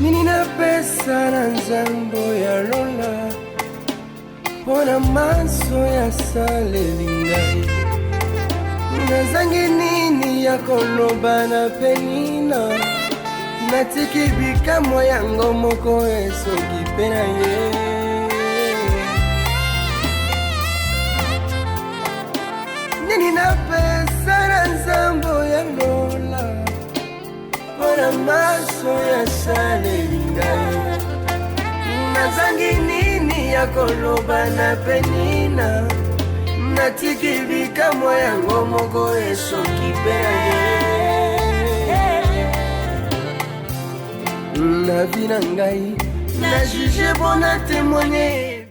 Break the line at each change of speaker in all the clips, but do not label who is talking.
Nina pesa na nzambo ya lola Pona maso ya saleli ngai Nazangi nini ya koloba na penina Natiki bikamwa yango moko esoki pe na ye Nini na pesa na nzambo ya lola Pona maso ya saleli ngai Nazangi nini ya koloba na penina Natiki bikamwa yango moko esoki pe na ye Na vie na ngai Na juge bon na témoigner.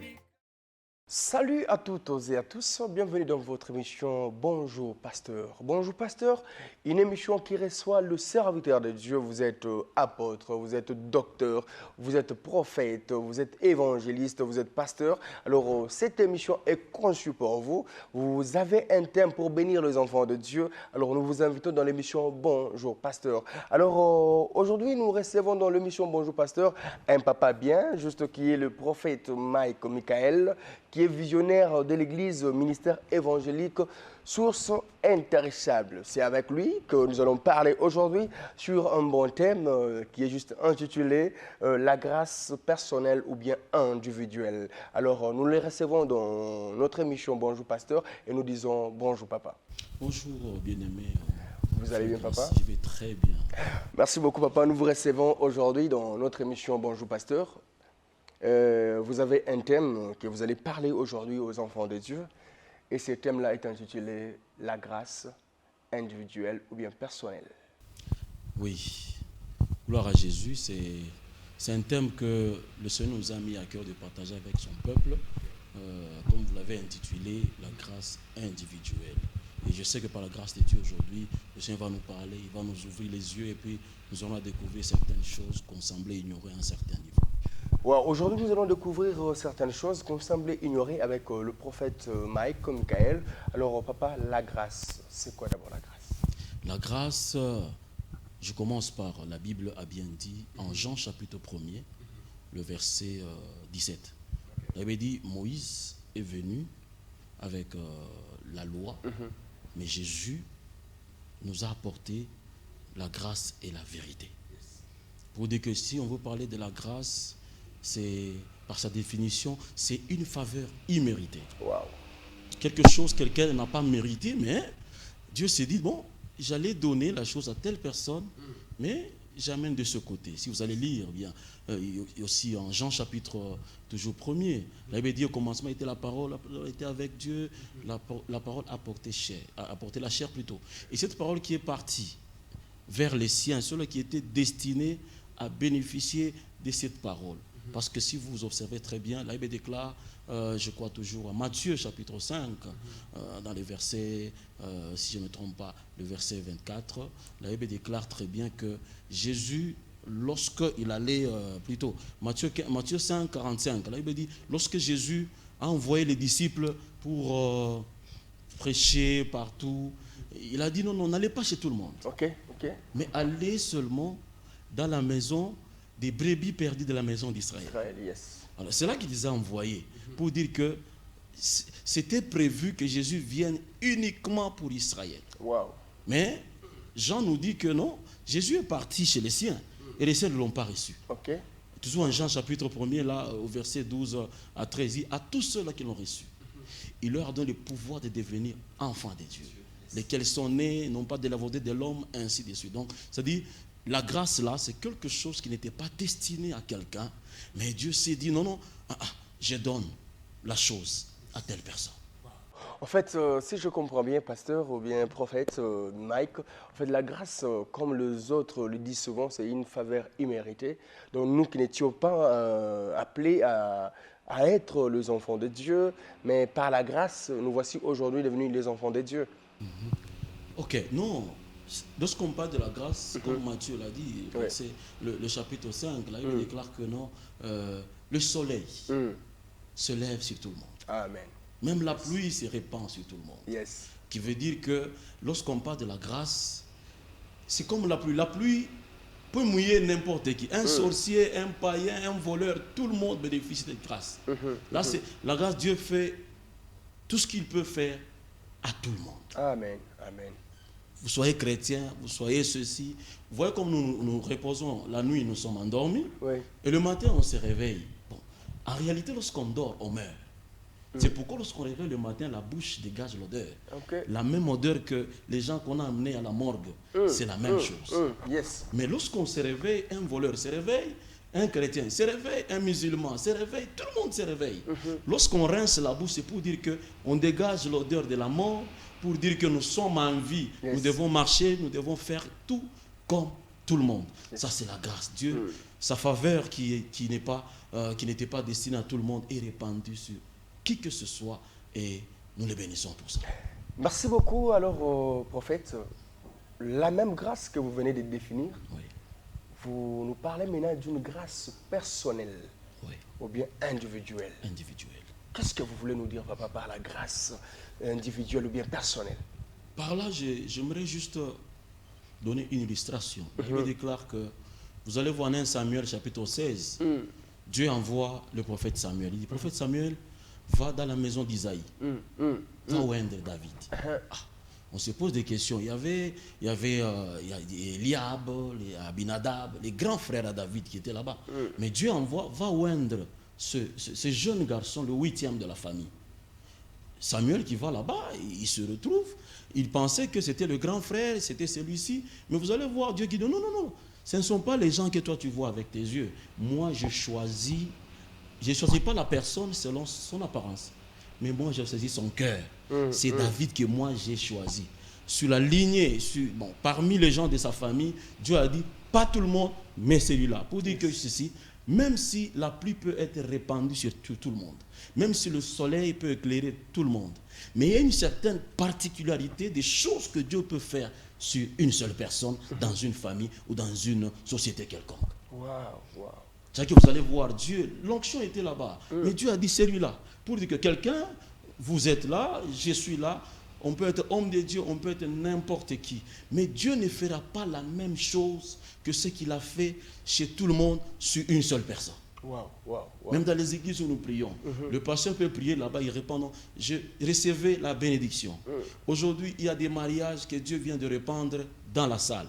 Salut à toutes et à tous, bienvenue dans votre émission Bonjour Pasteur. Bonjour Pasteur, une émission qui reçoit le serviteur de Dieu. Vous êtes apôtre, vous êtes docteur, vous êtes prophète, vous êtes évangéliste, vous êtes pasteur. Alors cette émission est conçue pour vous. Vous avez un thème pour bénir les enfants de Dieu. Alors nous vous invitons dans l'émission Bonjour Pasteur. Alors aujourd'hui nous recevons dans l'émission Bonjour Pasteur un papa bien, juste qui est le prophète Mike Michael, qui est visionnaire de l'église ministère évangélique Source Intarissable. C'est avec lui que nous allons parler aujourd'hui sur un bon thème qui est juste intitulé la grâce personnelle ou bien individuelle. Alors nous les recevons dans notre émission Bonjour Pasteur et nous disons bonjour papa.
Bonjour bien-aimé.
Vous allez bien papa?
Je vais très bien.
Merci beaucoup papa. Nous vous recevons aujourd'hui dans notre émission Bonjour Pasteur. Vous avez un thème que vous allez parler aujourd'hui aux enfants de Dieu et ce thème-là est intitulé la grâce individuelle ou bien personnelle.
Oui, gloire à Jésus, c'est un thème que le Seigneur nous a mis à cœur de partager avec son peuple, comme vous l'avez intitulé, la grâce individuelle. Et je sais que par la grâce de Dieu aujourd'hui, le Seigneur va nous parler, il va nous ouvrir les yeux et puis nous allons découvrir certaines choses qu'on semblait ignorer à un certain niveau.
Ouais, aujourd'hui, nous allons découvrir certaines choses qu'on semblait ignorer avec le prophète Mike Michael. Alors, papa, la grâce, c'est quoi d'abord la grâce?
La grâce, je commence par la Bible a bien dit en Jean chapitre 1er, le verset 17. La Bible dit Moïse est venu avec la loi, mais Jésus nous a apporté la grâce et la vérité. Pour dire que si on veut parler de la grâce, c'est, par sa définition, c'est une faveur imméritée.
Wow.
Quelque chose que quelqu'un n'a pas mérité, mais Dieu s'est dit, bon, j'allais donner la chose à telle personne, mais j'amène de ce côté. Si vous allez lire, bien, aussi en Jean chapitre toujours 1er, la Bible dit au commencement était la parole était avec Dieu, la parole apportait la chair plutôt. Et cette parole qui est partie vers les siens, ceux qui étaient destinés à bénéficier de cette parole. Parce que si vous observez très bien, la Bible déclare, je crois toujours à Matthieu chapitre 5, dans les versets, si je ne me trompe pas, le verset 24, la Bible déclare très bien que Jésus, lorsqu'il allait, plutôt, Matthieu 5, 45, la Bible dit, lorsque Jésus a envoyé les disciples pour prêcher partout, il a dit non, n'allez pas chez tout le monde.
Ok.
Mais allez seulement dans la maison des brebis perdues de la maison d'Israël.
Yes.
Alors, c'est là qu'il les a envoyés pour dire que c'était prévu que Jésus vienne uniquement pour Israël.
Wow.
Mais Jean nous dit que non, Jésus est parti chez les siens et les siens ne l'ont pas reçu.
Ok.
Toujours en Jean chapitre 1er, là, au verset 12 à 13, il dit, à tous ceux-là qui l'ont reçu, il leur donne le pouvoir de devenir enfants de Dieu, lesquels sont nés, non pas de la volonté de l'homme, ainsi de suite. Donc, c'est-à-dire, la grâce là, c'est quelque chose qui n'était pas destiné à quelqu'un, mais Dieu s'est dit non, je donne la chose à telle personne.
En fait, si je comprends bien, pasteur ou bien prophète Mike, en fait, la grâce, comme les autres le disent souvent, c'est une faveur imméritée. Donc nous qui n'étions pas appelés à être les enfants de Dieu, mais par la grâce, nous voici aujourd'hui devenus les enfants de Dieu.
Ok, non. Lorsqu'on parle de la grâce, comme Matthieu l'a dit, c'est le chapitre 5, là, il déclare que non, le soleil se lève sur tout le monde.
Amen.
Même la pluie se répand sur tout le monde.
Yes.
Qui veut dire que lorsqu'on parle de la grâce, c'est comme la pluie. La pluie peut mouiller n'importe qui. Un sorcier, un païen, un voleur, tout le monde bénéficie de grâce. Là, c'est la grâce, Dieu fait tout ce qu'il peut faire à tout le monde.
Amen. Amen.
Vous soyez chrétien, vous soyez ceci. Vous voyez comme nous reposons la nuit, nous sommes endormis.
Oui.
Et le matin, on se réveille. Bon. En réalité, lorsqu'on dort, on meurt. C'est pourquoi lorsqu'on réveille le matin, la bouche dégage l'odeur.
Okay.
La même odeur que les gens qu'on a amenés à la morgue. C'est la même chose.
Yes.
Mais lorsqu'on se réveille, un voleur se réveille, un chrétien se réveille, un musulman se réveille, tout le monde se réveille. Lorsqu'on rince la bouche, c'est pour dire qu'on dégage l'odeur de la mort, pour dire que nous sommes en vie.
Yes.
Nous devons marcher, nous devons faire tout comme tout le monde. Yes. Ça, c'est la grâce. Dieu, sa faveur qui n'était pas destinée à tout le monde est répandue sur qui que ce soit et nous les bénissons pour ça.
Merci beaucoup. Alors, prophète, la même grâce que vous venez de définir,
oui.
Vous nous parlez maintenant d'une grâce personnelle,
oui.
Ou bien individuelle.
Individuelle.
Qu'est-ce que vous voulez nous dire, papa, par la grâce individuelle ou bien personnelle?
Par là, j'aimerais juste donner une illustration. Je me déclare que vous allez voir en 1 Samuel chapitre 16, Dieu envoie le prophète Samuel. Il dit, prophète Samuel, va dans la maison d'Isaïe, va oindre David. On se pose des questions. Il y avait Eliab, Abinadab, les grands frères à David qui étaient là-bas. Mais Dieu envoie, va oindre ce jeune garçon, le 8e de la famille. Samuel qui va là-bas, il se retrouve. Il pensait que c'était le grand frère, c'était celui-ci. Mais vous allez voir Dieu qui dit, non, non, non. Ce ne sont pas les gens que toi tu vois avec tes yeux. Moi, je ne choisis pas la personne selon son apparence. Mais moi, j'ai choisi son cœur. C'est David que moi, j'ai choisi. Sur la lignée, parmi les gens de sa famille, Dieu a dit, pas tout le monde, mais celui-là. Pour dire que ceci, même si la pluie peut être répandue sur tout le monde, même si le soleil peut éclairer tout le monde, mais il y a une certaine particularité des choses que Dieu peut faire sur une seule personne, dans une famille ou dans une société quelconque.
Wow, wow.
C'est-à-dire que vous allez voir Dieu, l'onction était là-bas, mais Dieu a dit celui-là. Pour dire que quelqu'un, vous êtes là, je suis là, on peut être homme de Dieu, on peut être n'importe qui. Mais Dieu ne fera pas la même chose que ce qu'il a fait chez tout le monde sur une seule personne.
Wow, wow, wow.
Même dans les églises où nous prions, le pasteur peut prier là-bas, il répond, je recevais la bénédiction. Aujourd'hui, il y a des mariages que Dieu vient de répandre dans la salle.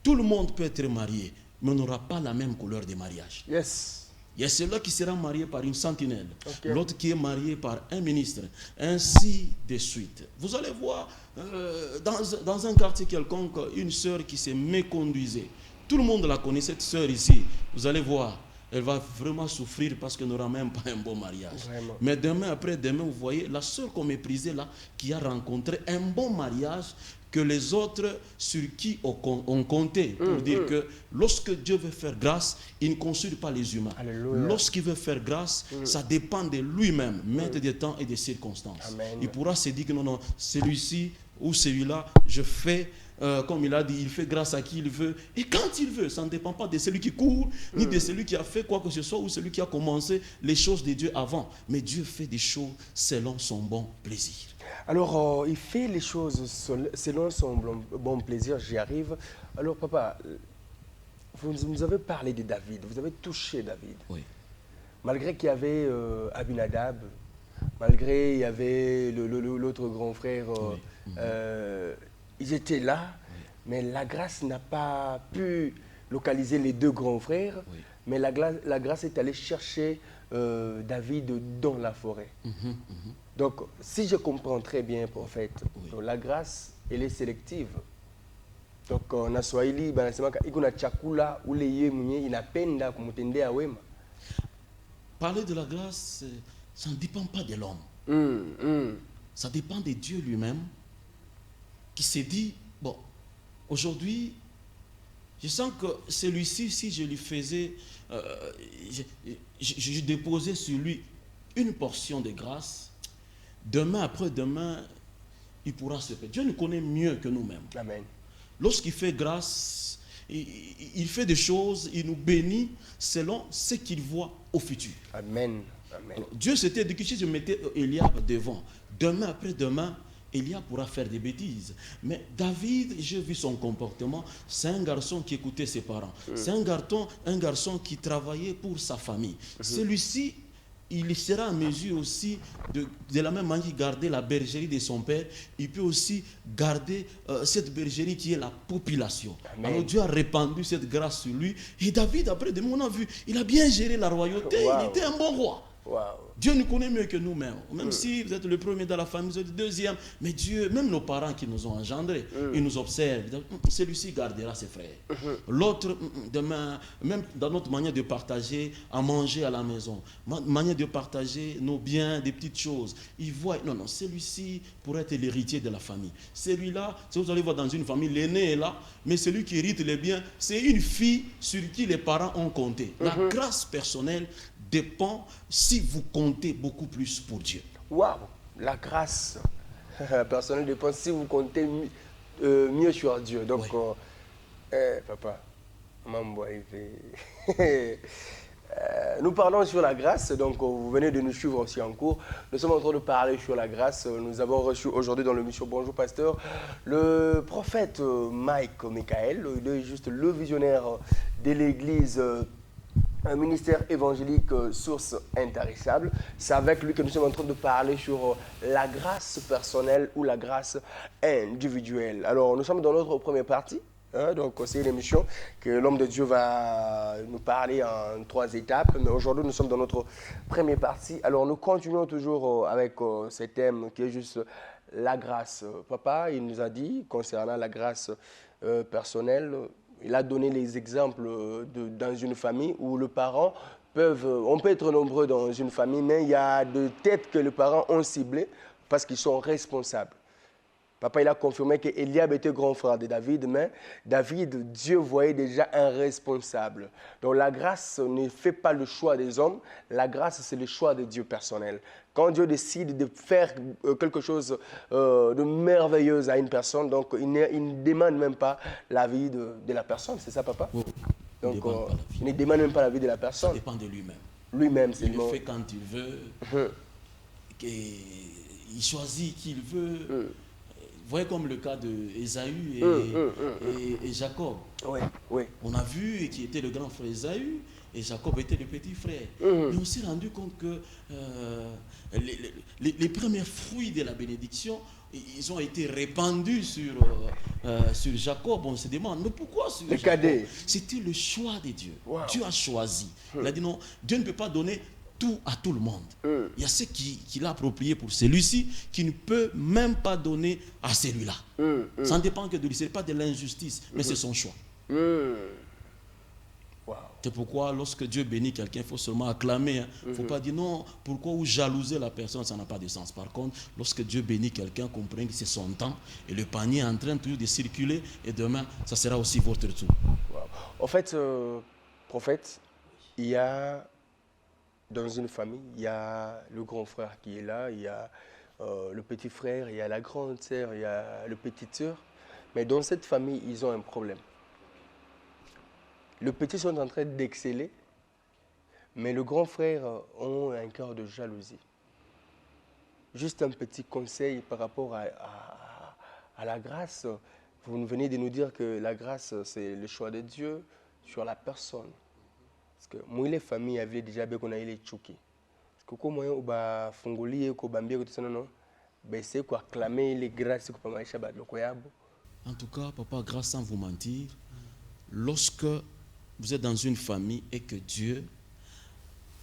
Tout le monde peut être marié, mais on n'aura pas la même couleur de mariage.
Yes.
Il y a celui-là qui sera marié par une sentinelle, l'autre qui est marié par un ministre, ainsi de suite. Vous allez voir, dans un quartier quelconque, une sœur qui s'est méconduisée. Tout le monde la connaît, cette sœur ici. Vous allez voir, elle va vraiment souffrir parce qu'elle n'aura même pas un bon mariage.
Vraiment.
Mais demain, après-demain, vous voyez, la sœur qu'on méprisait là, qui a rencontré un bon mariage, que les autres sur qui on comptait pour dire que lorsque Dieu veut faire grâce, il ne consulte pas les humains.
Alléluia.
Lorsqu'il veut faire grâce, ça dépend de lui-même, maître des temps et des circonstances.
Amen.
Il pourra se dire que non, non, celui-ci ou celui-là, je fais, comme il a dit, il fait grâce à qui il veut. Et quand il veut, ça ne dépend pas de celui qui court, ni de celui qui a fait quoi que ce soit, ou celui qui a commencé les choses de Dieu avant. Mais Dieu fait des choses selon son bon plaisir.
Alors, il fait les choses selon son bon plaisir, j'y arrive. Alors, papa, vous nous avez parlé de David, vous avez touché David.
Oui.
Malgré qu'il y avait Abinadab, malgré qu'il y avait l'autre grand frère, ils étaient là, mais la grâce n'a pas pu localiser les deux grands frères, mais la grâce est allée chercher David dans la forêt. Donc, si je comprends très bien, prophète, la grâce, elle est sélective. Donc, na Swahili, banasema ikuna chakula ule yeye mwenyewe inapenda kumtendea wema.
Parler de la grâce, ça ne dépend pas de l'homme. Ça dépend de Dieu lui-même qui s'est dit, bon, aujourd'hui, je sens que celui-ci, si je lui faisais, je déposais sur lui une portion de grâce, demain après-demain, il pourra se faire. Dieu nous connaît mieux que nous-mêmes.
Amen.
Lorsqu'il fait grâce, il fait des choses, il nous bénit selon ce qu'il voit au futur.
Amen. Amen.
Alors, Dieu s'était dit que si je mettais Eliab devant, demain après-demain, Élia pourra faire des bêtises. Mais David, j'ai vu son comportement, c'est un garçon qui écoutait ses parents. C'est un garçon qui travaillait pour sa famille. Celui-ci, il sera en mesure aussi, de la même manière qu'il gardait la bergerie de son père, il peut aussi garder cette bergerie qui est la population. Amen. Alors Dieu a répandu cette grâce sur lui. Et David, après, de mon avis, il a bien géré la royauté. Wow. Il était un bon roi. Wow. Dieu nous connaît mieux que nous-mêmes. Même si vous êtes le premier dans la famille, vous êtes le deuxième. Mais Dieu, même nos parents qui nous ont engendrés, ils nous observent. Celui-ci gardera ses frères. L'autre, demain, même dans notre manière de partager, à manger à la maison, manière de partager nos biens, des petites choses. Ils voient, non, celui-ci pourrait être l'héritier de la famille. Celui-là, si vous allez voir dans une famille, l'aîné est là, mais celui qui hérite les biens, c'est une fille sur qui les parents ont compté. La grâce personnelle dépend si vous comptez beaucoup plus pour Dieu.
Waouh, la grâce personnelle dépend si vous comptez mieux sur Dieu. Donc, oui. Papa, maman, nous parlons sur la grâce, donc vous venez de nous suivre aussi en cours. Nous sommes en train de parler sur la grâce. Nous avons reçu aujourd'hui dans l'émission Bonjour Pasteur le prophète Mike Michael. Il est juste le visionnaire de l'église. Un ministère évangélique source intarissable. C'est avec lui que nous sommes en train de parler sur la grâce personnelle ou la grâce individuelle. Alors, nous sommes dans notre première partie. Donc, c'est une émission que l'homme de Dieu va nous parler en 3 étapes. Mais aujourd'hui, nous sommes dans notre première partie. Alors, nous continuons toujours avec ce thème qui est juste la grâce. Papa, il nous a dit, concernant la grâce personnelle, il a donné les exemples dans une famille où le parent on peut être nombreux dans une famille, mais il y a des têtes que les parents ont ciblées parce qu'ils sont responsables. Papa, il a confirmé qu'Eliab était grand frère de David, mais David, Dieu voyait déjà un responsable. Donc la grâce ne fait pas le choix des hommes, la grâce c'est le choix de Dieu personnel. Quand Dieu décide de faire quelque chose de merveilleux à une personne, donc il ne demande même pas l'avis de la personne, c'est ça papa?
Oui.
Donc il ne demande même pas l'avis de la personne.
Ça dépend de lui-même.
Lui-même, c'est
il le fait quand il veut, il choisit qui il veut. Vous voyez comme le cas d'Ésaü et Jacob.
Oui, oui.
On a vu qui était le grand frère Ésaü et Jacob était le petit frère. Mais on s'est rendu compte que les premiers fruits de la bénédiction, ils ont été répandus sur Jacob. On se demande, mais pourquoi sur Jacob?
Cadet.
C'était le choix de Dieu. Wow. Dieu a choisi. Il a dit non, Dieu ne peut pas donner tout à tout le monde. Il y a ce qu'il a approprié pour celui-ci qui ne peut même pas donner à celui-là. Ça ne dépend que de lui. Ce n'est pas de l'injustice, mais c'est son choix.
Wow.
C'est pourquoi lorsque Dieu bénit quelqu'un, il faut seulement acclamer. Il ne faut pas dire non, pourquoi ou jalouser la personne, ça n'a pas de sens. Par contre, lorsque Dieu bénit quelqu'un, comprenez que c'est son temps et le panier est en train toujours de circuler et demain, ça sera aussi votre tour.
Wow. En fait, prophète, il y a dans une famille, il y a le grand frère qui est là, il y a le petit frère, il y a la grande sœur, il y a le petite sœur. Mais dans cette famille, ils ont un problème. Les petits sont en train d'exceller, mais le grand frère a un cœur de jalousie. Juste un petit conseil par rapport à la grâce. Vous venez de nous dire que la grâce, c'est le choix de Dieu sur la personne. Parce que moi, les familles avaient déjà bien qu'on a les choqués. Parce que comme on va fongolier, qu'on va bien, c'est quoi clamer les grâces qu'on va manger le koyabo.
En tout cas, papa, grâce sans vous mentir, lorsque vous êtes dans une famille et que Dieu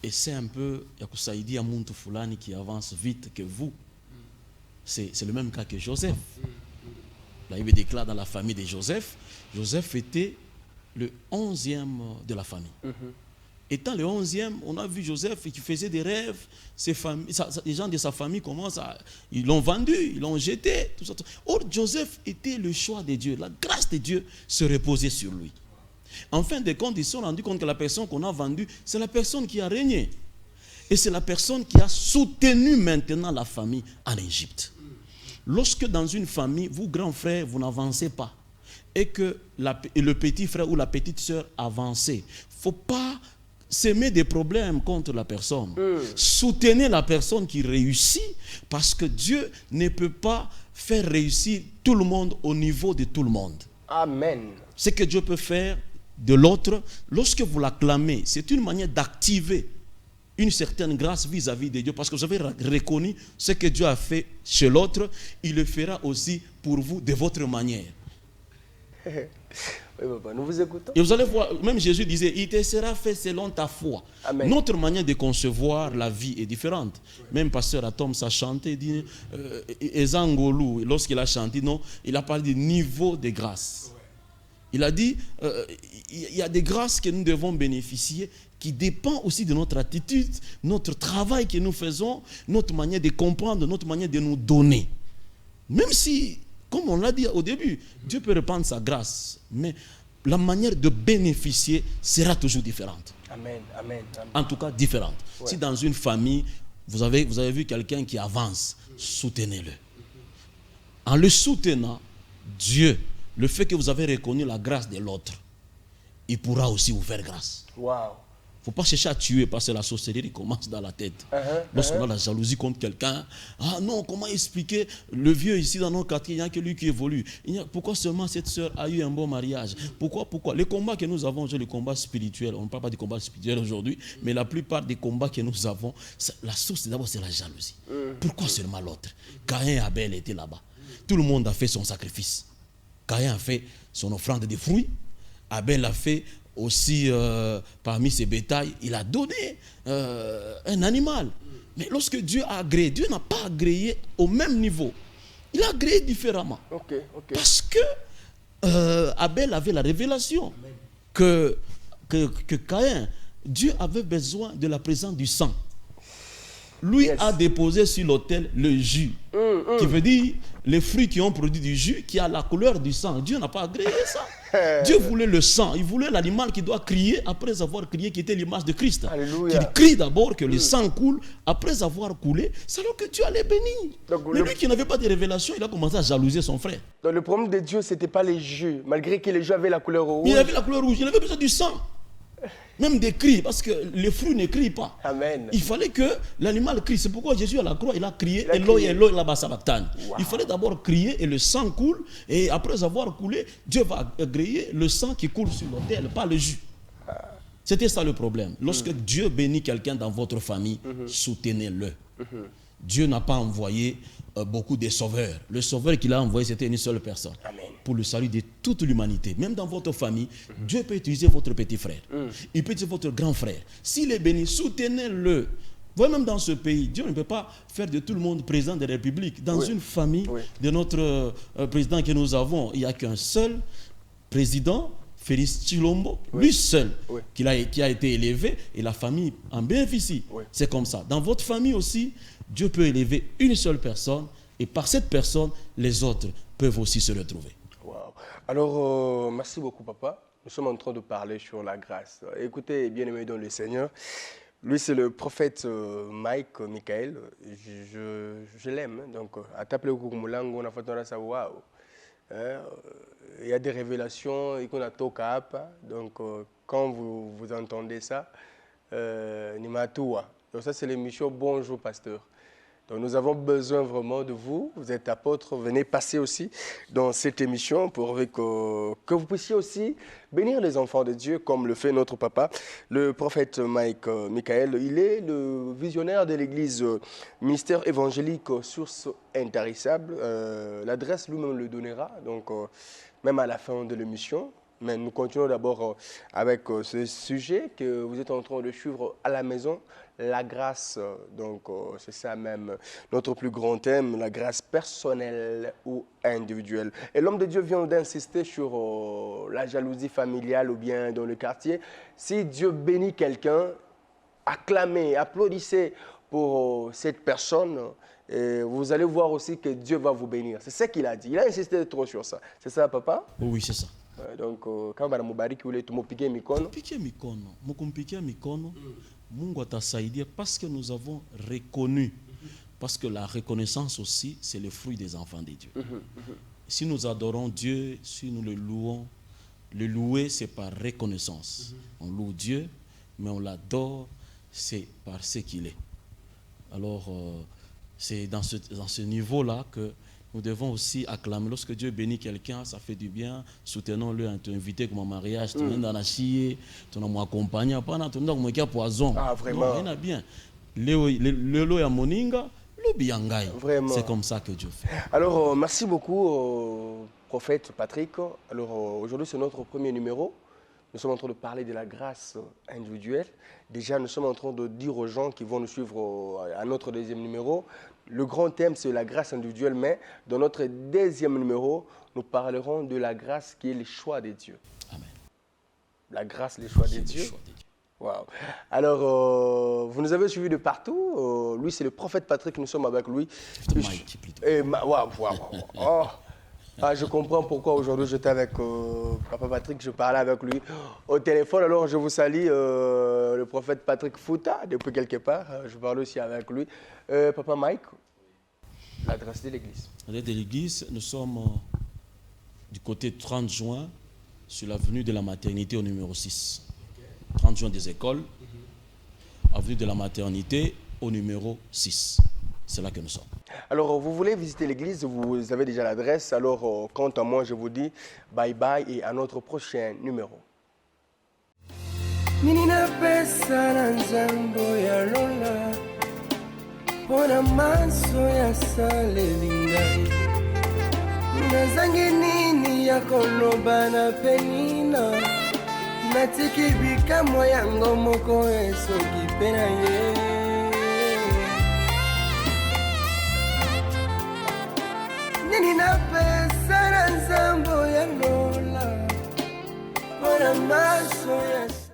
essaie un peu, Yakusaidi Amuntu Fulani qui avance vite que vous, c'est le même cas que Joseph. Là, il déclare dans la famille de Joseph, Joseph était le 11e de la famille. Étant le 11e, on a vu Joseph qui faisait des rêves. Les gens de sa famille commencent ils l'ont vendu, ils l'ont jeté. Tout ça. Or, Joseph était le choix de Dieu. La grâce de Dieu se reposait sur lui. En fin de compte, ils se sont rendus compte que la personne qu'on a vendue, c'est la personne qui a régné. Et c'est la personne qui a soutenu maintenant la famille en Égypte. Lorsque dans une famille, vous, grand frère, vous n'avancez pas, et que le petit frère ou la petite sœur avancez, il ne faut pas semer des problèmes contre la personne. Soutenez la personne qui réussit, parce que Dieu ne peut pas faire réussir tout le monde au niveau de tout le monde.
Amen.
Ce que Dieu peut faire de l'autre, lorsque vous l'acclamez, c'est une manière d'activer une certaine grâce vis-à-vis de Dieu, parce que vous avez reconnu ce que Dieu a fait chez l'autre, il le fera aussi pour vous de votre manière.
Oui, papa, nous vous écoutons.
Et vous allez voir, même Jésus disait, il te sera fait selon ta foi.
Amen.
Notre manière de concevoir la vie est différente. Même pasteur Atom, ça chantait, il dit, Ezangolu, lorsqu'il a chanté, non, il a parlé du niveau de grâce. Il a dit, il y a des grâces que nous devons bénéficier qui dépendent aussi de notre attitude, notre travail que nous faisons, notre manière de comprendre, notre manière de nous donner. Même si, comme on l'a dit au début, Dieu peut répandre sa grâce, mais la manière de bénéficier sera toujours différente.
Amen, amen, amen.
En tout cas, différente. Ouais. Si dans une famille, vous avez vu quelqu'un qui avance, soutenez-le. En le soutenant, Dieu, le fait que vous avez reconnu la grâce de l'autre, il pourra aussi vous faire grâce.
Wow.
Il ne faut pas chercher à tuer, parce que la sorcellerie commence dans la tête. Lorsqu'on a la jalousie contre quelqu'un, ah non, comment expliquer le vieux ici dans nos quartiers, il n'y a que lui qui évolue. Pourquoi seulement cette soeur a eu un bon mariage? Pourquoi Les combats que nous avons, c'est les combats spirituels. On ne parle pas des combats spirituels aujourd'hui, mais la plupart des combats que nous avons, la source d'abord c'est la jalousie. Pourquoi seulement l'autre? Caïn et Abel étaient là-bas. Tout le monde a fait son sacrifice. Caïn a fait son offrande de fruits. Abel a fait aussi parmi ses bétails, il a donné un animal. Mais lorsque Dieu a agréé, Dieu n'a pas agréé au même niveau. Il a agréé différemment. Parce que Abel avait la révélation que Caïn, Dieu avait besoin de la présence du sang. Lui a déposé sur l'autel le jus, qui veut dire les fruits qui ont produit du jus, qui a la couleur du sang. Dieu n'a pas agréé ça. Dieu voulait le sang, il voulait l'animal qui doit crier après avoir crié, qui était l'image de Christ.
Alléluia.
Qu'il crie d'abord, que le sang coule, après avoir coulé, c'est alors que Dieu allait bénir. Mais lui qui n'avait pas de révélation, il a commencé à jalouser son frère.
Donc le problème de Dieu, ce n'était pas les jus, malgré que les jus avaient la couleur rouge.
Il avait la couleur rouge, il avait besoin du sang. Même des cris, parce que les fruits ne crient pas.
Amen.
Il fallait que l'animal crie. C'est pourquoi Jésus à la croix, il a crié Eloi, lama sabachthani. Il fallait d'abord crier et le sang coule. Et après avoir coulé, Dieu va agréer le sang qui coule sur l'autel, pas le jus. C'était ça le problème. Lorsque Dieu bénit quelqu'un dans votre famille, soutenez-le. Dieu n'a pas envoyé beaucoup de sauveurs. Le sauveur qu'il a envoyé, c'était une seule personne.
Amen.
Pour le salut de toute l'humanité. Même dans votre famille, Dieu peut utiliser votre petit frère. Il peut utiliser votre grand frère. S'il est béni, soutenez-le. Vous voyez, même dans ce pays, Dieu ne peut pas faire de tout le monde président de la République. Dans une famille de notre président que nous avons, il n'y a qu'un seul président, Félix Tshilombo, lui seul, qui a été élevé, et la famille en bénéficie. C'est comme ça. Dans votre famille aussi, Dieu peut élever une seule personne, et par cette personne, les autres peuvent aussi se retrouver.
Wow. Alors, merci beaucoup, papa. Nous sommes en train de parler sur la grâce. Écoutez, bien-aimé dans le Seigneur, lui, c'est le prophète Mike Michael. Je l'aime. Donc, à t'appeler au Koumoulangou, on a fait ça. Waouh. Il y a des révélations, et qu'on a tout cap. Donc, quand vous entendez ça, Nimatoua. Donc, ça, c'est l'émission Bonjour, pasteur. Donc nous avons besoin vraiment de vous. Vous êtes apôtres, venez passer aussi dans cette émission pour que vous puissiez aussi bénir les enfants de Dieu comme le fait notre papa, le prophète Mike Michael. Il est le visionnaire de l'église ministère évangélique Source Intarissable. L'adresse lui-même le donnera, donc même à la fin de l'émission. Mais nous continuons d'abord avec ce sujet que vous êtes en train de suivre à la maison, la grâce. Donc, c'est ça même notre plus grand thème, la grâce personnelle ou individuelle. Et l'homme de Dieu vient d'insister sur la jalousie familiale ou bien dans le quartier. Si Dieu bénit quelqu'un, acclamez, applaudissez pour cette personne. Et vous allez voir aussi que Dieu va vous bénir. C'est ce qu'il a dit. Il a insisté trop sur ça. C'est ça, papa?
Oui, c'est ça.
Donc, quand on mubariki ule tumupige mikono.
Pike mikono. Mukumpikia mikono. Mungu atasaidia parce que nous avons reconnu. Parce que la reconnaissance aussi, c'est le fruit des enfants de Dieu. Si nous adorons Dieu, si nous le louons, le louer, c'est par reconnaissance. On loue Dieu mais on l'adore, c'est par ce qu'il est. Alors, c'est dans ce niveau-là que nous devons aussi acclamer. Lorsque Dieu bénit quelqu'un, ça fait du bien. Soutenons-le, invité comme un mariage, tu viens dans la chier, tu nous accompagnes, pendant tu nous as poison.
Ah, vraiment.
Non, il y a bien. Le ya moninga, le biangai.
Vraiment.
C'est comme ça que Dieu fait.
Alors, merci beaucoup, prophète Patrick. Alors, aujourd'hui, c'est notre premier numéro. Nous sommes en train de parler de la grâce individuelle. Déjà, nous sommes en train de dire aux gens qui vont nous suivre à notre deuxième numéro, le grand thème, c'est la grâce individuelle, mais dans notre deuxième numéro, nous parlerons de la grâce qui est le choix de Dieu.
Amen.
La grâce, le choix de Dieu. Wow. Alors, vous nous avez suivis de partout. Lui, c'est le prophète Patrick, nous sommes avec lui.
Mike, plutôt.
Oh. Ah, je comprends pourquoi aujourd'hui j'étais avec Papa Patrick, je parlais avec lui au téléphone. Alors, je vous salue, le prophète Patrick Fouta, depuis quelque part. Je parle aussi avec lui. Papa Mike, l'adresse de l'église.
L'adresse de l'église, nous sommes du côté 30 juin, sur l'avenue de la maternité au numéro 6. 30 juin des écoles, avenue de la maternité au numéro 6. C'est là que nous sommes.
Alors, vous voulez visiter l'église, vous avez déjà l'adresse. Alors, quant à moi, je vous dis bye bye et à notre prochain numéro. Nina pesa na nzambo ya lola, wana maso ya